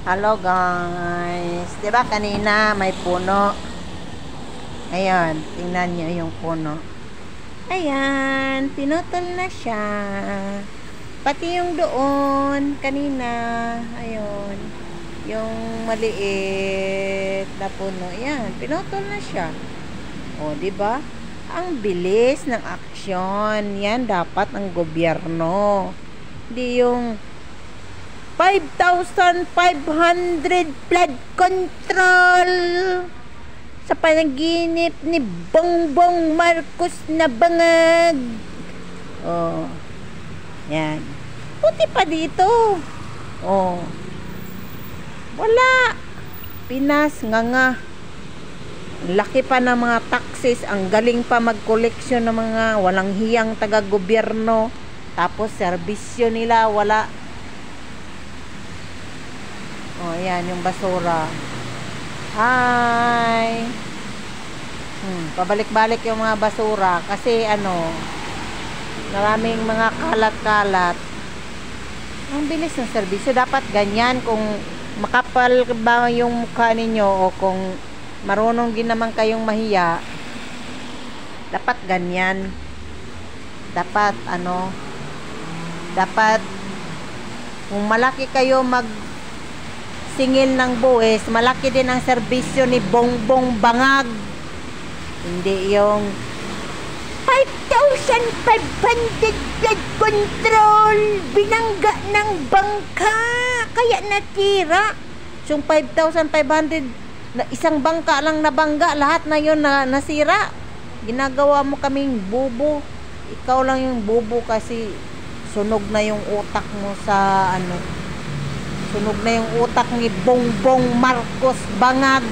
Hello guys. 'Di ba kanina may puno? Ayan, tingnan niyo yung puno. Ayan, pinutol na siya. Pati yung doon kanina, ayun. Yung maliit na puno, ayan, pinutol na siya. O, 'di ba? Ang bilis ng aksyon. Yan dapat ang gobyerno. Hindi yung 5,500 flood control sa panaginip ni Bongbong Marcos na bangag. Oh, yan. Puti pa dito. Oh, wala. Pinas, nga. Laki pa ng mga taxes. Ang galing pa mag-koleksyon ng mga walang hiyang taga-gobyerno. Tapos, serbisyo nila, wala. Oh, ayan, yung basura. Hi! Pabalik-balik yung mga basura. Kasi, maraming mga kalat-kalat. Ang bilis ng serbisyo. Dapat ganyan. Kung makapal ba yung mukha ninyo o kung marunong din naman kayong mahiya, dapat ganyan. Dapat, dapat, kung malaki kayo singil ng buwis, malaki din ang serbisyo ni Bongbong Bangag. Hindi yung 5,500 flood control, binangga ng bangka, kaya natira. Yung 5,500 na isang bangka lang nabangga, lahat na yun na nasira. Ginagawa mo kaming bubo. Ikaw lang yung bubo kasi sunog na yung utak mo sa sunog na yung utak ni Bongbong Marcos Bangag.